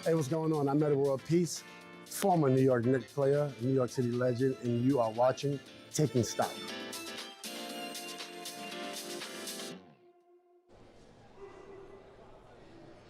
Hey, what's going on? I'm Meta World Peace, former New York Knicks player, New York City legend, and you are watching Taking Stock.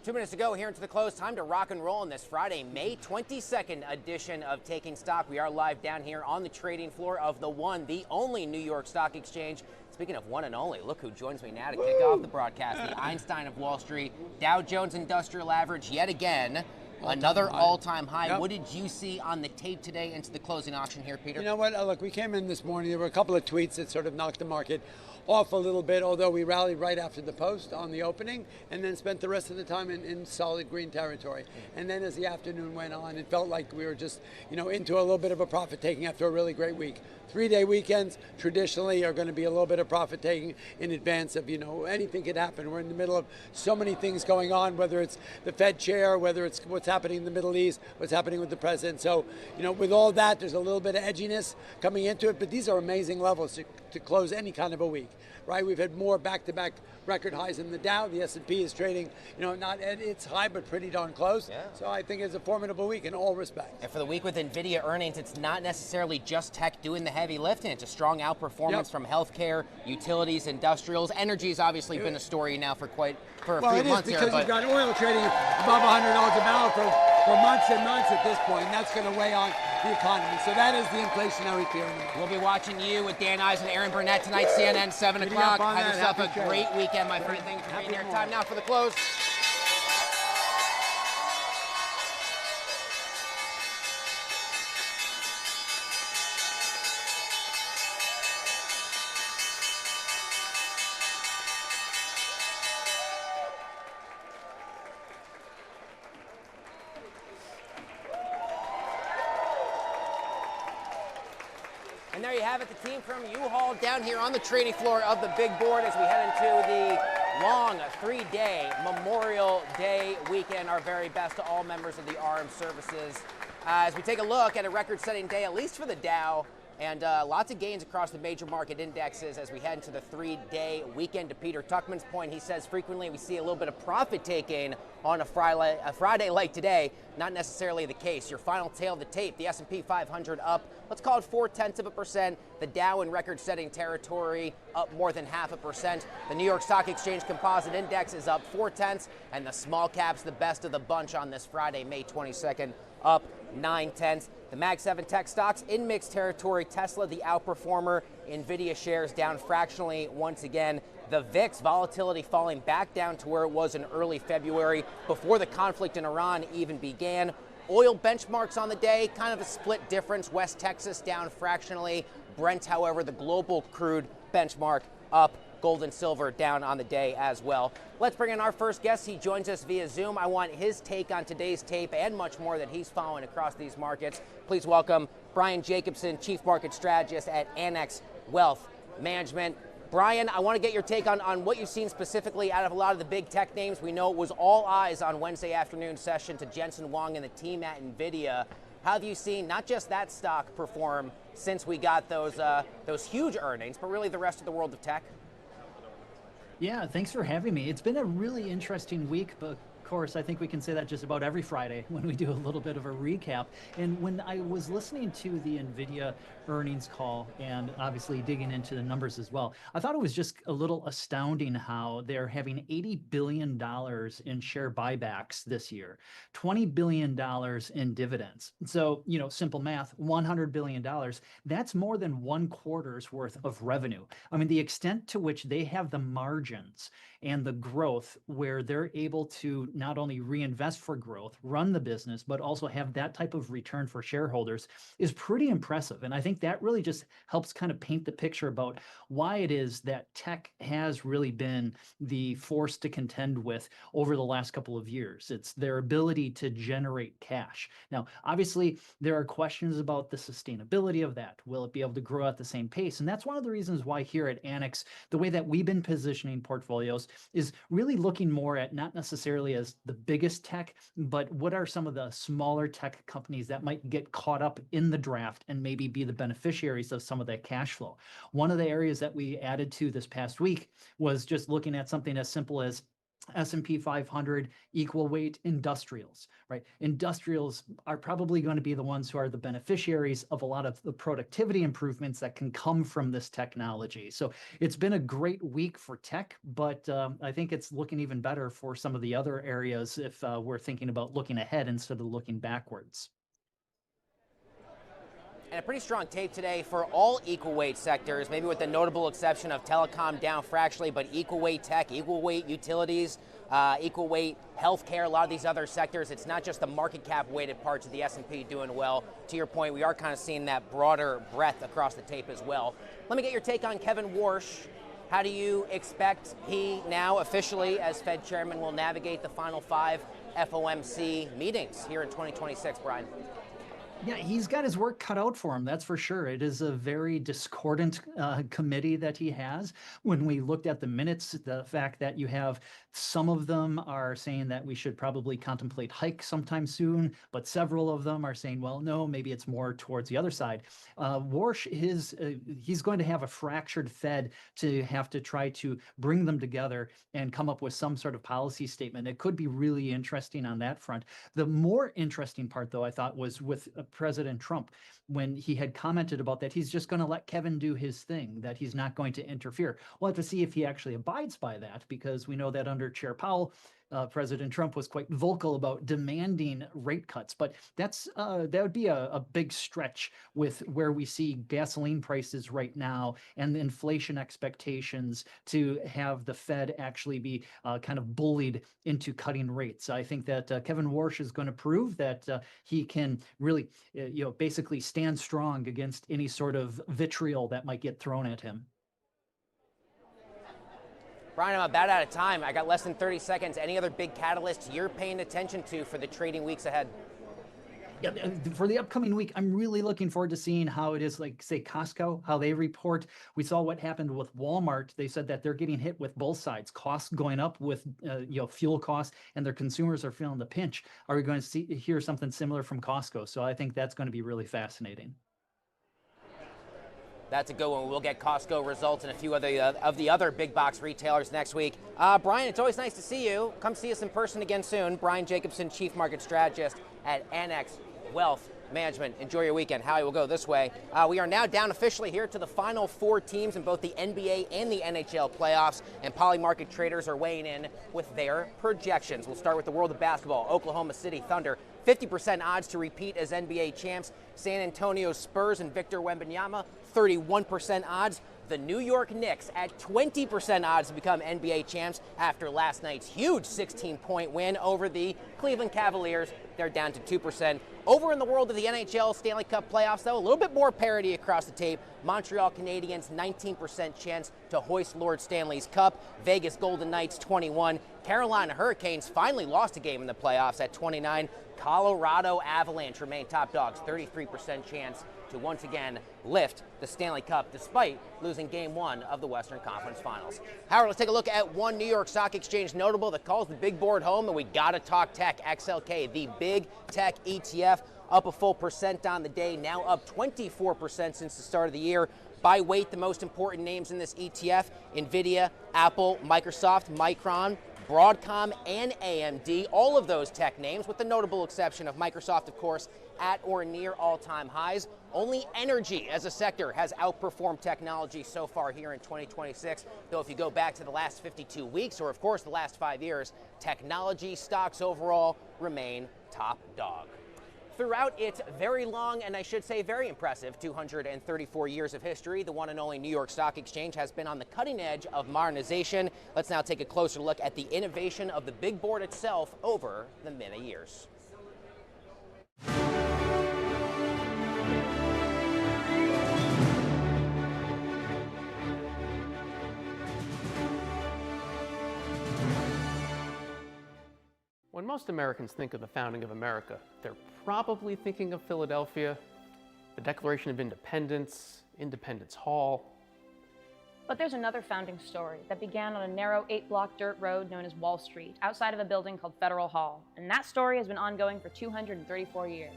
2 minutes to go here into the close. Time to rock and roll on this Friday, May 22nd edition of Taking Stock. We are live down here on the trading floor of the one, the only New York Stock Exchange. Speaking of one and only, look who joins me now to kick off the broadcast. The Einstein of Wall Street, Dow Jones Industrial Average yet again. Another all-time high. Yep. What did you see on the tape today into the closing auction here, Peter? You know what? Look, we came in this morning. There were a couple of tweets that sort of knocked the market off a little bit, although we rallied right after the post on the opening and then spent the rest of the time in solid green territory. And then as the afternoon went on, it felt like we were just, into a little bit of a profit taking after a really great week. 3-day weekends traditionally are going to be a little bit of profit taking in advance of, anything could happen. We're in the middle of so many things going on, whether it's the Fed chair, whether it's what's happening in the Middle East, what's happening with the president. So, with all that, there's a little bit of edginess coming into it, but these are amazing levels to close any kind of a week, right? We've had more back-to-back record highs in the Dow. The S&P is trading, not at its high, but pretty darn close. Yeah. So I think it's a formidable week in all respects. And for the week with NVIDIA earnings, it's not necessarily just tech doing the heavy lifting. It's a strong outperformance from healthcare, utilities, industrials. Energy's obviously been a story now for a few months here. Because you've got oil trading above $100 a barrel for months and months at this point, and that's going to weigh on the economy. So that is the inflationary fear. We'll be watching you with Dan Eisen and Aaron Burnett tonight, CNN, 7 o'clock. Have yourself a great weekend, my friend. Thanks for being here. Time now for the close. And there you have it, the team from U-Haul down here on the trading floor of the big board as we head into the long 3-day Memorial Day weekend. Our very best to all members of the armed services. As we take a look at a record-setting day, at least for the Dow, and lots of gains across the major market indexes as we head into the 3-day weekend. To Peter Tuchman's point, he says frequently we see a little bit of profit taking on a Friday like today. Not necessarily the case. Your final tail of the tape, the S&P 500 up, let's call it 0.4%. The Dow in record-setting territory up more than 0.5%. The New York Stock Exchange Composite Index is up 0.4, and the small caps, the best of the bunch on this Friday, May 22nd, up 0.9. The Mag 7 tech stocks in mixed territory. Tesla, the outperformer. NVIDIA shares down fractionally once again. The VIX volatility falling back down to where it was in early February before the conflict in Iran even began. Oil benchmarks on the day, kind of a split difference. West Texas down fractionally. Brent, however, the global crude benchmark up. Gold and silver down on the day as well. Let's bring in our first guest. He joins us via Zoom. I want his take on today's tape and much more that he's following across these markets. Please welcome Brian Jacobson, Chief Market Strategist at Annex Wealth Management. Brian, I want to get your take on what you've seen specifically out of a lot of the big tech names. We know it was all eyes on Wednesday afternoon session to Jensen Huang and the team at NVIDIA. How have you seen not just that stock perform since we got those huge earnings, but really the rest of the world of tech? Yeah, thanks for having me. It's been a really interesting week, but of course, I think we can say that just about every Friday when we do a little bit of a recap. And when I was listening to the NVIDIA earnings call and obviously digging into the numbers as well, I thought it was just a little astounding how they're having $80 billion in share buybacks this year, $20 billion in dividends. So, simple math, $100 billion, that's more than 1 quarter's worth of revenue. I mean, the extent to which they have the margins and the growth where they're able to not only reinvest for growth, run the business, but also have that type of return for shareholders is pretty impressive. And I think that really just helps kind of paint the picture about why it is that tech has really been the force to contend with over the last couple of years. It's their ability to generate cash. Now, obviously, there are questions about the sustainability of that. Will it be able to grow at the same pace? And that's one of the reasons why here at Annex, the way that we've been positioning portfolios is really looking more at not necessarily as the biggest tech, but what are some of the smaller tech companies that might get caught up in the draft and maybe be the beneficiaries of some of that cash flow. One of the areas that we added to this past week was just looking at something as simple as S&P 500 equal weight industrials, right? Industrials are probably going to be the ones who are the beneficiaries of a lot of the productivity improvements that can come from this technology. So it's been a great week for tech, but I think it's looking even better for some of the other areas if we're thinking about looking ahead instead of looking backwards. And a pretty strong tape today for all equal weight sectors, maybe with the notable exception of telecom down fractionally, but equal weight tech, equal weight utilities, equal weight healthcare, a lot of these other sectors. It's not just the market cap weighted parts of the S&P doing well. To your point, we are kind of seeing that broader breadth across the tape as well. Let me get your take on Kevin Warsh. How do you expect he now officially, as Fed chairman, will navigate the final 5 FOMC meetings here in 2026, Brian? Yeah, he's got his work cut out for him, that's for sure. It is a very discordant committee that he has. When we looked at the minutes, the fact that you have some of them are saying that we should probably contemplate hike sometime soon, but several of them are saying, well, no, maybe it's more towards the other side. Warsh, he's going to have a fractured Fed to have to try to bring them together and come up with some sort of policy statement. It could be really interesting on that front. The more interesting part, though, I thought was with President Trump, when he had commented about that he's just going to let Kevin do his thing, that he's not going to interfere. We'll have to see if he actually abides by that, because we know that under Chair Powell, President Trump was quite vocal about demanding rate cuts. But that would be a big stretch with where we see gasoline prices right now and the inflation expectations, to have the Fed actually be kind of bullied into cutting rates. I think that Kevin Warsh is going to prove that he can really, basically stand strong against any sort of vitriol that might get thrown at him. Brian, I'm about out of time. I got less than 30 seconds. Any other big catalysts you're paying attention to for the trading weeks ahead? Yeah, for the upcoming week, I'm really looking forward to seeing how it is, like, say, Costco, how they report. We saw what happened with Walmart. They said that they're getting hit with both sides, costs going up with fuel costs, and their consumers are feeling the pinch. Are we going to hear something similar from Costco? So I think that's going to be really fascinating. That's a good one. We'll get Costco results and a few of the other big box retailers next week. Brian, it's always nice to see you. Come see us in person again soon. Brian Jacobson, Chief Market Strategist at Annex Wealth Management. Enjoy your weekend. Howie will go this way. We are now down officially here to the final 4 teams in both the NBA and the NHL playoffs, and Polymarket traders are weighing in with their projections. We'll start with the world of basketball. Oklahoma City Thunder, 50% odds to repeat as NBA champs. San Antonio Spurs and Victor Wembanyama, 31% odds. The New York Knicks at 20% odds to become NBA champs after last night's huge 16-point win over the Cleveland Cavaliers. They're down to 2%. Over in the world of the NHL Stanley Cup playoffs, though, a little bit more parity across the tape. Montreal Canadiens, 19% chance to hoist Lord Stanley's Cup. Vegas Golden Knights, 21. Carolina Hurricanes finally lost a game in the playoffs at 29. Colorado Avalanche remain top dogs, 33% chance to once again lift the Stanley Cup despite losing Game 1 of the Western Conference Finals. Howard, let's take a look at one New York Stock Exchange notable that calls the big board home, and we gotta talk tech. XLK, the big tech ETF, up a full percent on the day, now up 24% since the start of the year. By weight, the most important names in this ETF: NVIDIA, Apple, Microsoft, Micron, Broadcom, and AMD, all of those tech names, with the notable exception of Microsoft, of course, at or near all-time highs. Only energy as a sector has outperformed technology so far here in 2026, though if you go back to the last 52 weeks, or of course the last 5 years, technology stocks overall remain top dog. Throughout its very long, and I should say very impressive, 234 years of history, the one and only New York Stock Exchange has been on the cutting edge of modernization. Let's now take a closer look at the innovation of the big board itself over the many years. When most Americans think of the founding of America, they're probably thinking of Philadelphia, the Declaration of Independence, Independence Hall. But there's another founding story that began on a narrow 8-block dirt road known as Wall Street, outside of a building called Federal Hall. And that story has been ongoing for 234 years.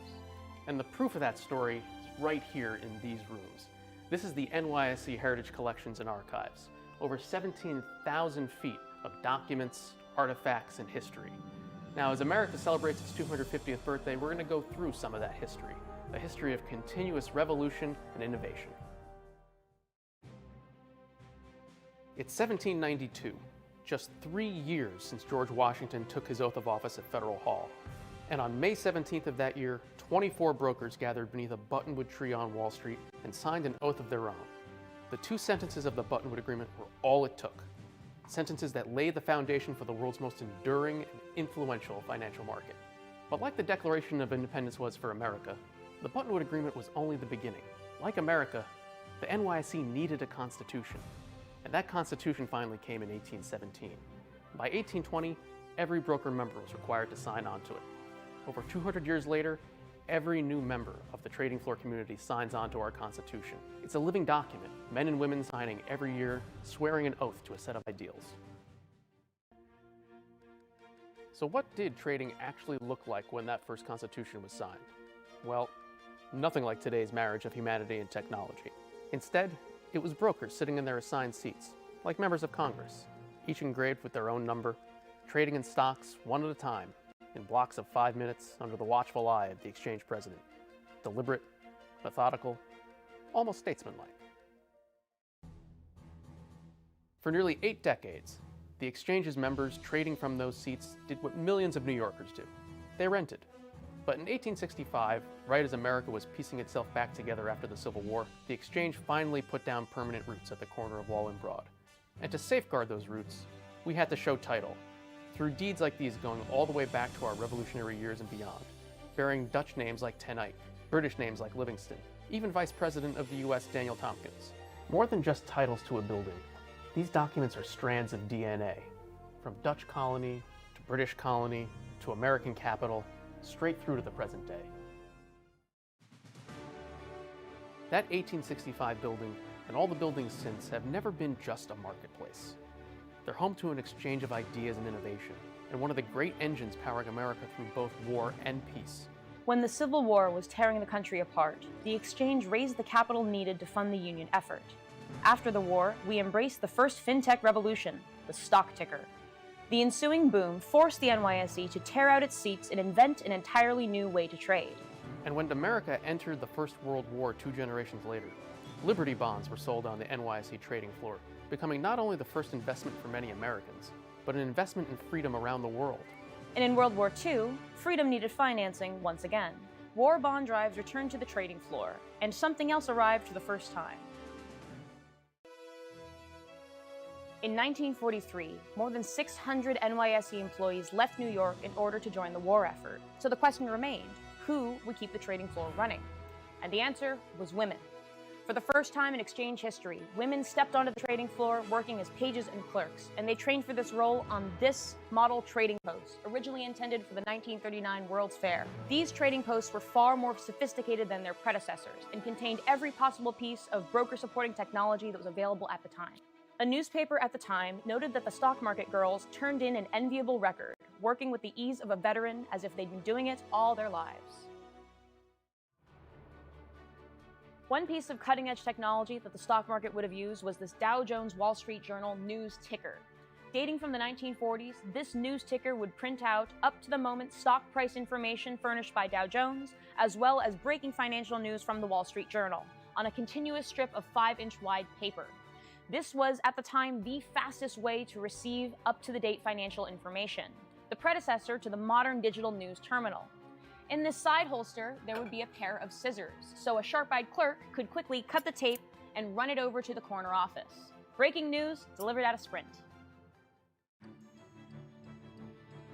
And the proof of that story is right here in these rooms. This is the NYSE Heritage Collections and Archives. Over 17,000 feet of documents, artifacts, and history. Now, as America celebrates its 250th birthday, we're going to go through some of that history, a history of continuous revolution and innovation. It's 1792, just 3 years since George Washington took his oath of office at Federal Hall. And on May 17th of that year, 24 brokers gathered beneath a buttonwood tree on Wall Street and signed an oath of their own. The 2 sentences of the Buttonwood Agreement were all it took. Sentences that lay the foundation for the world's most enduring and influential financial market. But like the Declaration of Independence was for America, the Buttonwood Agreement was only the beginning. Like America, the NYSE needed a constitution. And that constitution finally came in 1817. By 1820, every broker member was required to sign on to it. Over 200 years later, every new member of the trading floor community signs on to our Constitution. It's a living document, men and women signing every year, swearing an oath to a set of ideals. So what did trading actually look like when that first Constitution was signed? Well, nothing like today's marriage of humanity and technology. Instead, it was brokers sitting in their assigned seats, like members of Congress, each engraved with their own number, trading in stocks one at a time, in blocks of 5 minutes under the watchful eye of the exchange president. Deliberate, methodical, almost statesmanlike. For nearly 8 decades, the exchange's members trading from those seats did what millions of New Yorkers do. They rented. But in 1865, right as America was piecing itself back together after the Civil War, the exchange finally put down permanent roots at the corner of Wall and Broad. And to safeguard those roots, we had to show title, through deeds like these going all the way back to our Revolutionary years and beyond, bearing Dutch names like Ten Eyck, British names like Livingston, even Vice President of the US Daniel Tompkins. More than just titles to a building, these documents are strands of DNA, from Dutch colony to British colony to American capital, straight through to the present day. That 1865 building and all the buildings since have never been just a marketplace. They're home to an exchange of ideas and innovation, and one of the great engines powering America through both war and peace. When the Civil War was tearing the country apart, the exchange raised the capital needed to fund the Union effort. After the war, we embraced the first fintech revolution, the stock ticker. The ensuing boom forced the NYSE to tear out its seats and invent an entirely new way to trade. And when America entered the First World War 2 generations later, Liberty bonds were sold on the NYSE trading floor, becoming not only the first investment for many Americans, but an investment in freedom around the world. And in World War II, freedom needed financing once again. War bond drives returned to the trading floor, and something else arrived for the first time. In 1943, more than 600 NYSE employees left New York in order to join the war effort. So the question remained, who would keep the trading floor running? And the answer was women. For the first time in exchange history, women stepped onto the trading floor working as pages and clerks, and they trained for this role on this model trading post, originally intended for the 1939 World's Fair. These trading posts were far more sophisticated than their predecessors and contained every possible piece of broker-supporting technology that was available at the time. A newspaper at the time noted that the stock market girls turned in an enviable record, working with the ease of a veteran as if they'd been doing it all their lives. One piece of cutting-edge technology that the stock market would have used was this Dow Jones Wall Street Journal news ticker. Dating from the 1940s, this news ticker would print out up-to-the-moment stock price information furnished by Dow Jones, as well as breaking financial news from the Wall Street Journal, on a continuous strip of 5-inch wide paper. This was, at the time, the fastest way to receive up-to-the-date financial information, the predecessor to the modern digital news terminal. In this side holster, there would be a pair of scissors, so a sharp-eyed clerk could quickly cut the tape and run it over to the corner office. Breaking news delivered at a sprint.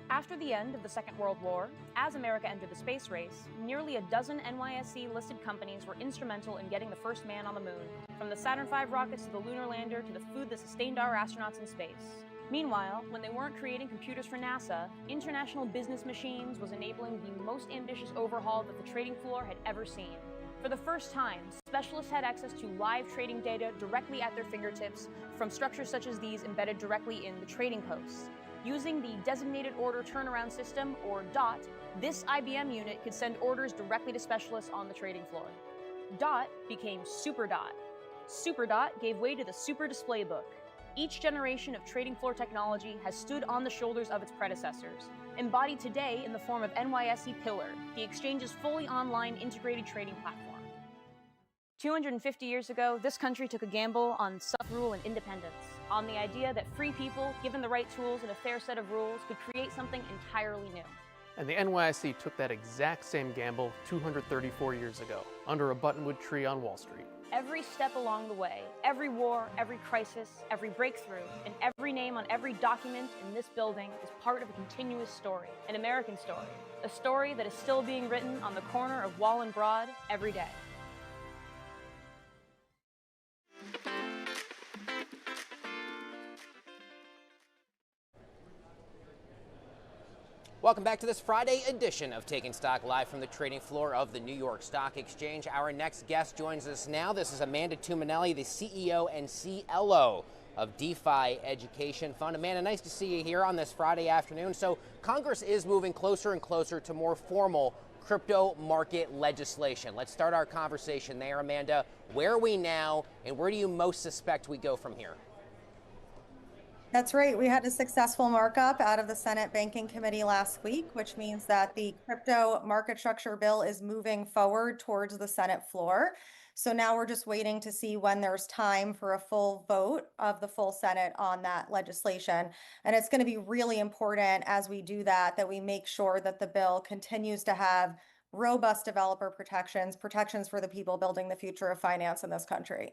After the end of the Second World War, as America entered the space race, nearly a dozen NYSE-listed companies were instrumental in getting the first man on the moon, from the Saturn V rockets to the lunar lander to the food that sustained our astronauts in space. Meanwhile, when they weren't creating computers for NASA, International Business Machines was enabling the most ambitious overhaul that the trading floor had ever seen. For the first time, specialists had access to live trading data directly at their fingertips from structures such as these embedded directly in the trading posts. Using the Designated Order Turnaround System, or DOT, this IBM unit could send orders directly to specialists on the trading floor. DOT became SuperDOT. SuperDOT gave way to the Super Display Book. Each generation of trading floor technology has stood on the shoulders of its predecessors, embodied today in the form of NYSE Pillar, the exchange's fully online integrated trading platform. 250 years ago, this country took a gamble on self-rule and independence, on the idea that free people, given the right tools and a fair set of rules, could create something entirely new. And the NYSE took that exact same gamble 234 years ago, under a buttonwood tree on Wall Street. Every step along the way, every war, every crisis, every breakthrough, and every name on every document in this building is part of a continuous story, an American story, a story that is still being written on the corner of Wall and Broad every day. Welcome back to this Friday edition of Taking Stock, live from the trading floor of the New York Stock Exchange. Our next guest joins us now. This is Amanda Tuminelli, the CEO and CLO of DeFi Education Fund. Amanda, nice to see you here on this Friday afternoon. So Congress is moving closer and closer to more formal crypto market legislation. Let's start our conversation there, Amanda. Where are we now, and where do you most suspect we go from here? That's right. We had a successful markup out of the Senate Banking Committee last week, which means that the crypto market structure bill is moving forward towards the Senate floor. So now we're just waiting to see when there's time for a full vote of the full Senate on that legislation. And it's going to be really important as we do that, that we make sure that the bill continues to have robust developer protections, protections for the people building the future of finance in this country.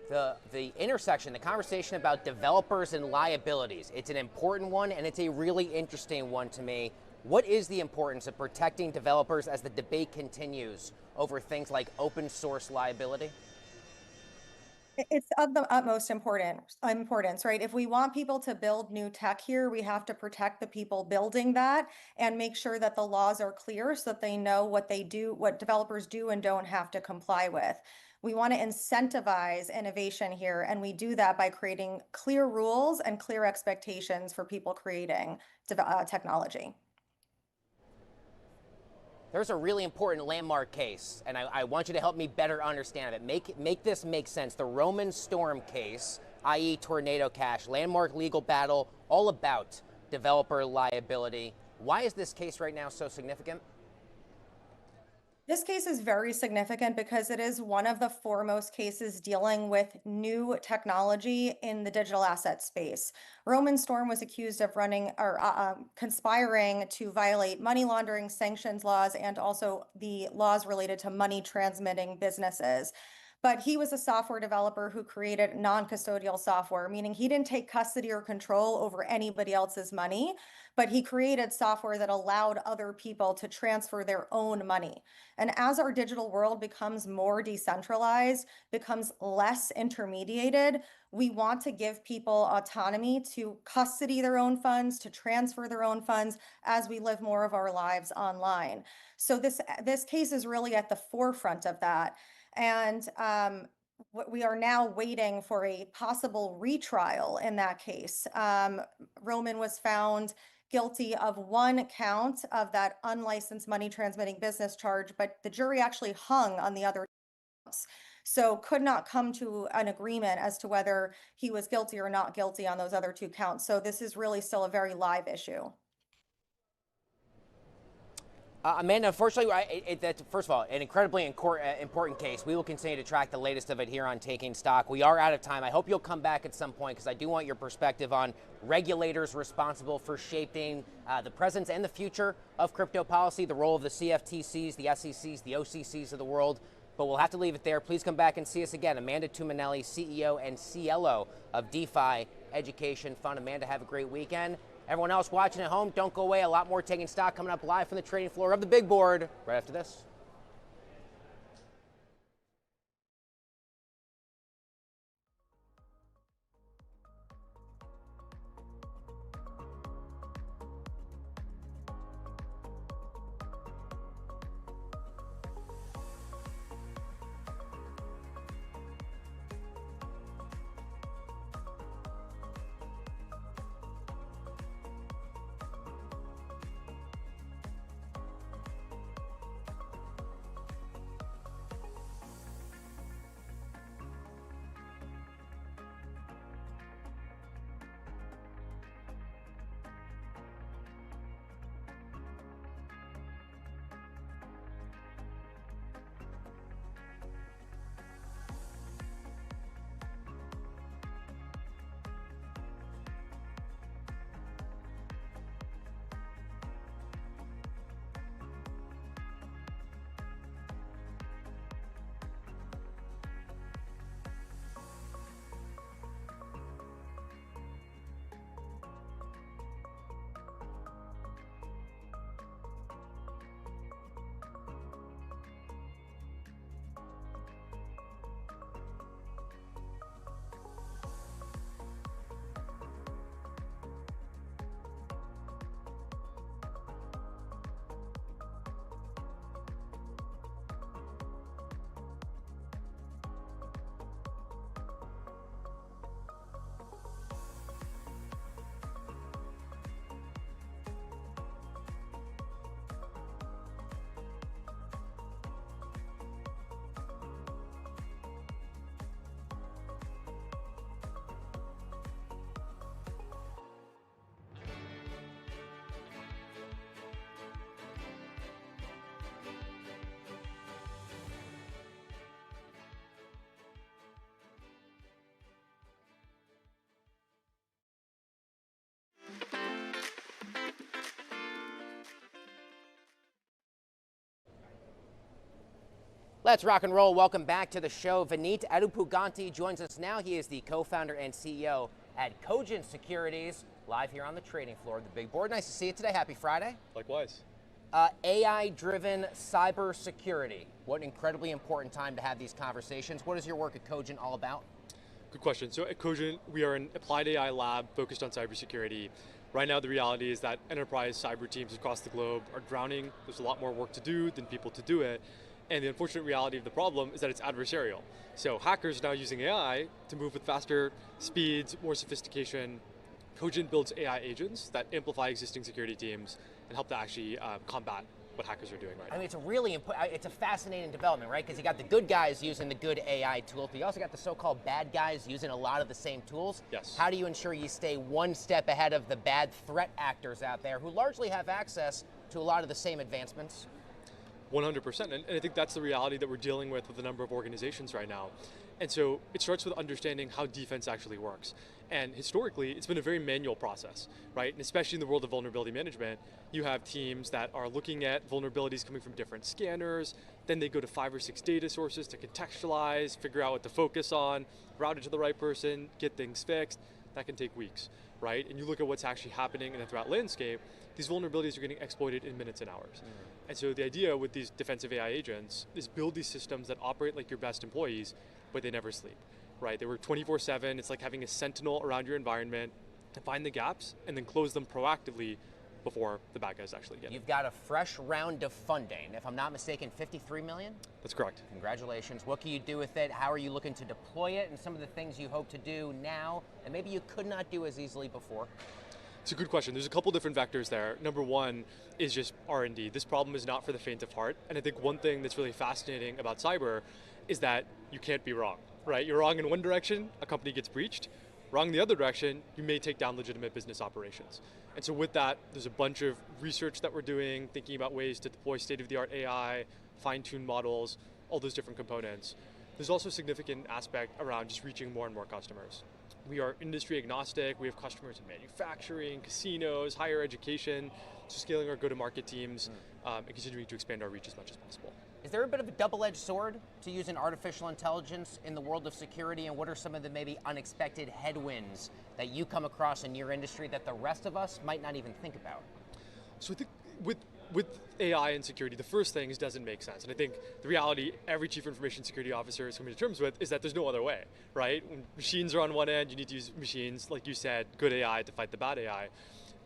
The intersection, the conversation about developers and liabilities, it's an important one, and it's a really interesting one to me. What is the importance of protecting developers as the debate continues over things like open source liability? It's of the utmost importance, right? If we want people to build new tech here, we have to protect the people building that and make sure that the laws are clear so that they know what they do, what developers do and don't have to comply with. We want to incentivize innovation here, and we do that by creating clear rules and clear expectations for people creating technology. There's a really important landmark case, and I want you to help me better understand it. Make this make sense. The Roman Storm case, i.e. Tornado Cash, landmark legal battle, all about developer liability. Why is this case right now so significant? This case is very significant because it is one of the foremost cases dealing with new technology in the digital asset space. Roman Storm was accused of running or conspiring to violate money laundering sanctions laws and also the laws related to money transmitting businesses. But he was a software developer who created non-custodial software, meaning he didn't take custody or control over anybody else's money, but he created software that allowed other people to transfer their own money. And as our digital world becomes more decentralized, becomes less intermediated, we want to give people autonomy to custody their own funds, to transfer their own funds as we live more of our lives online. So this case is really at the forefront of that. And we are now waiting for a possible retrial in that case. Roman was found guilty of one count of that unlicensed money transmitting business charge, but the jury actually hung on the other counts. So could not come to an agreement as to whether he was guilty or not guilty on those other two counts. So this is really still a very live issue. Amanda, unfortunately, first of all, an incredibly important case. We will continue to track the latest of it here on Taking Stock. We are out of time. I hope you'll come back at some point because I do want your perspective on regulators responsible for shaping the presence and the future of crypto policy, the role of the CFTCs, the SECs, the OCCs of the world. But we'll have to leave it there. Please come back and see us again. Amanda Tuminelli, CEO and CLO of DeFi Education Fund. Amanda, have a great weekend. Everyone else watching at home, don't go away. A lot more Taking Stock coming up live from the trading floor of the big board right after this. Let's rock and roll. Welcome back to the show. Vineet Adupuganti joins us now. He is the co-founder and CEO at Cogent Securities, live here on the trading floor of the big board. Nice to see you today. Happy Friday. Likewise. AI-driven cybersecurity. What an incredibly important time to have these conversations. What is your work at Cogent all about? Good question. So at Cogent, we are an applied AI lab focused on cybersecurity. Right now, the reality is that enterprise cyber teams across the globe are drowning. There's a lot more work to do than people to do it. And the unfortunate reality of the problem is that it's adversarial. So hackers are now using AI to move with faster speeds, more sophistication. Cogent builds AI agents that amplify existing security teams and help to actually combat what hackers are doing right now. I mean, it's a fascinating development, right? Because you got the good guys using the good AI tools, but you also got the so-called bad guys using a lot of the same tools. Yes. How do you ensure you stay one step ahead of the bad threat actors out there who largely have access to a lot of the same advancements? 100%, and I think that's the reality that we're dealing with a number of organizations right now. And so it starts with understanding how defense actually works. And historically, it's been a very manual process, right? And especially in the world of vulnerability management, you have teams that are looking at vulnerabilities coming from different scanners, then they go to 5 or 6 data sources to contextualize, figure out what to focus on, route it to the right person, get things fixed. That can take weeks, right? And you look at what's actually happening in the threat landscape, these vulnerabilities are getting exploited in minutes and hours. And so the idea with these defensive AI agents is build these systems that operate like your best employees, but they never sleep, right? They work 24/7. It's like having a sentinel around your environment to find the gaps and then close them proactively before the bad guys actually get it. You've got a fresh round of funding. If I'm not mistaken, 53 million? That's correct. Congratulations. What can you do with it? How are you looking to deploy it? And some of the things you hope to do now and maybe you could not do as easily before? It's a good question. There's a couple different vectors there. Number one is just R&D. This problem is not for the faint of heart. And I think one thing that's really fascinating about cyber is that you can't be wrong, right? You're wrong in one direction, a company gets breached. Wrong in the other direction, you may take down legitimate business operations. And so with that, there's a bunch of research that we're doing, thinking about ways to deploy state-of-the-art AI, fine-tune models, all those different components. There's also a significant aspect around just reaching more and more customers. We are industry agnostic. We have customers in manufacturing, casinos, higher education, so scaling our go-to-market teams and continuing to expand our reach as much as possible. Is there a bit of a double-edged sword to using artificial intelligence in the world of security, and what are some of the maybe unexpected headwinds that you come across in your industry that the rest of us might not even think about? So I think with AI and security, the first thing is doesn't make sense. And I think the reality every chief information security officer is coming to terms with is that there's no other way, right? When machines are on one end, you need to use machines, like you said, good AI to fight the bad AI.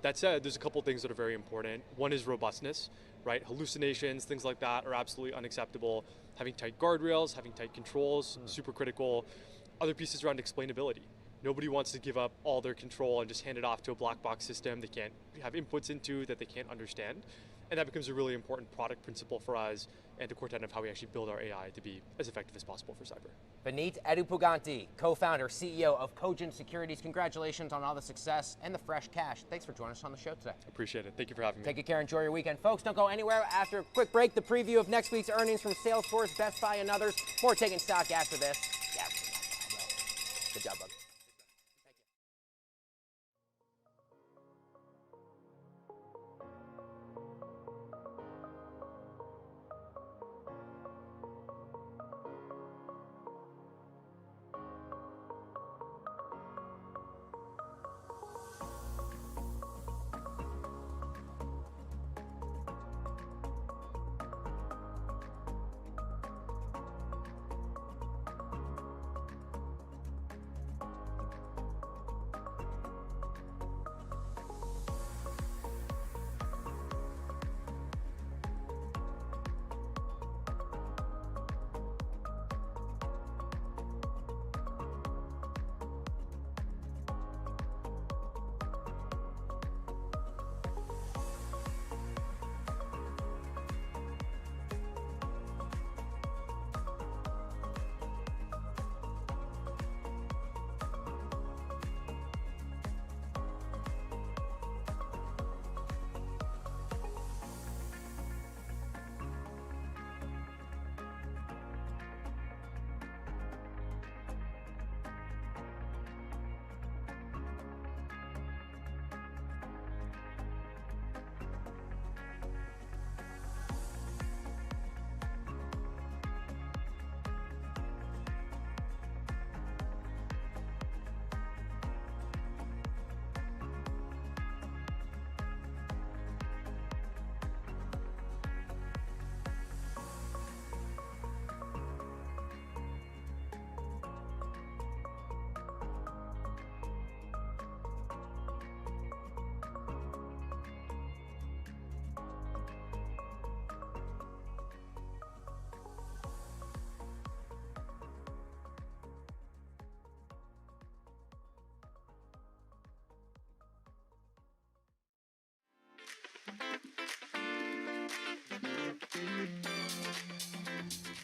That said, there's a couple things that are very important. One is robustness, right? Hallucinations, things like that are absolutely unacceptable. Having tight guardrails, having tight controls, super critical. Other pieces around explainability. Nobody wants to give up all their control and just hand it off to a black box system they can't have inputs into that they can't understand. And that becomes a really important product principle for us and a core tenet of how we actually build our AI to be as effective as possible for cyber. Vineet Adupuganti, co-founder, CEO of Cogent Securities. Congratulations on all the success and the fresh cash. Thanks for joining us on the show today. Appreciate it. Thank you for having me. Take good care. Enjoy your weekend. Folks, don't go anywhere. After a quick break, the preview of next week's earnings from Salesforce, Best Buy, and others. More Taking Stock after this. Yeah. Good job, bud.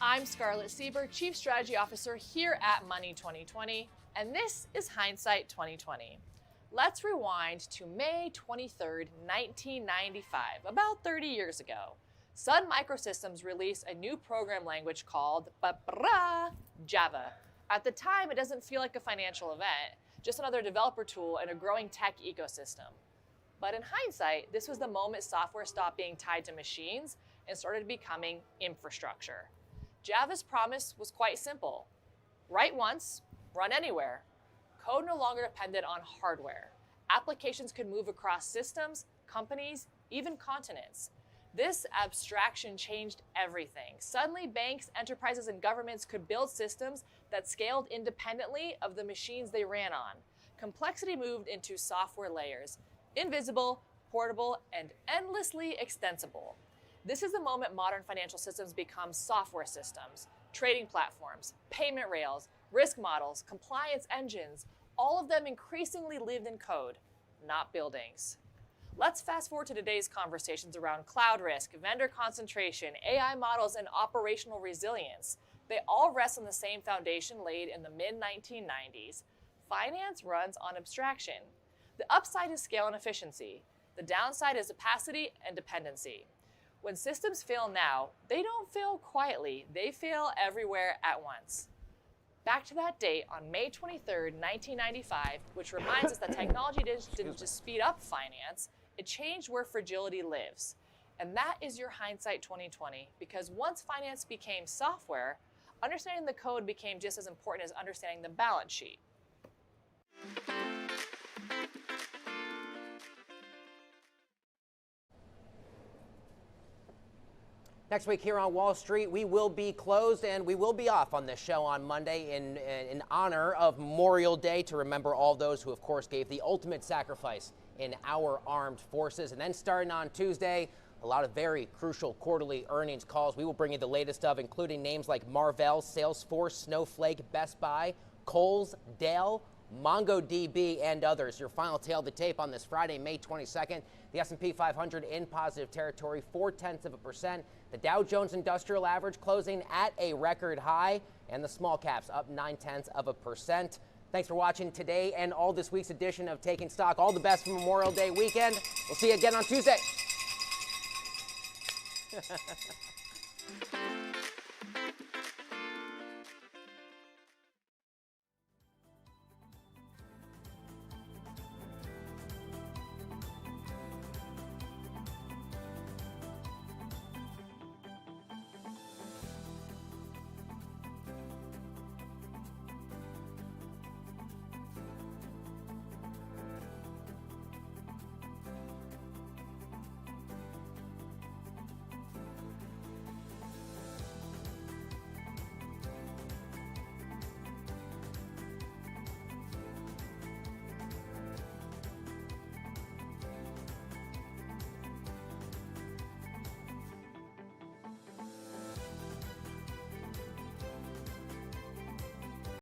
I'm Scarlett Sieber, Chief Strategy Officer here at Money 2020, and this is Hindsight 2020. Let's rewind to May 23rd, 1995, about 30 years ago. Sun Microsystems released a new program language called Java. At the time, it doesn't feel like a financial event, just another developer tool in a growing tech ecosystem. But in hindsight, this was the moment software stopped being tied to machines and started becoming infrastructure. Java's promise was quite simple. Write once, run anywhere. Code no longer depended on hardware. Applications could move across systems, companies, even continents. This abstraction changed everything. Suddenly, banks, enterprises, and governments could build systems that scaled independently of the machines they ran on. Complexity moved into software layers, invisible, portable, and endlessly extensible. This is the moment modern financial systems become software systems, trading platforms, payment rails, risk models, compliance engines, all of them increasingly lived in code, not buildings. Let's fast forward to today's conversations around cloud risk, vendor concentration, AI models, and operational resilience. They all rest on the same foundation laid in the mid-1990s. Finance runs on abstraction. The upside is scale and efficiency. The downside is opacity and dependency. When systems fail now, they don't fail quietly. They fail everywhere at once. Back to that date on May 23rd, 1995, which reminds us that technology didn't just speed up finance, it changed where fragility lives. And that is your Hindsight 2020, because once finance became software, understanding the code became just as important as understanding the balance sheet. Next week here on Wall Street, we will be closed and we will be off on this show on Monday in honor of Memorial Day, to remember all those who, of course, gave the ultimate sacrifice in our armed forces. And then starting on Tuesday, a lot of very crucial quarterly earnings calls. We will bring you the latest of, including names like Marvell, Salesforce, Snowflake, Best Buy, Kohl's, Dell, MongoDB, and others. Your final tail of the tape on this Friday, May 22nd. The S&P 500 in positive territory, 0.4%. The Dow Jones Industrial Average closing at a record high, and the small caps up 0.9%. Thanks for watching today and all this week's edition of Taking Stock. All the best for Memorial Day weekend. We'll see you again on Tuesday.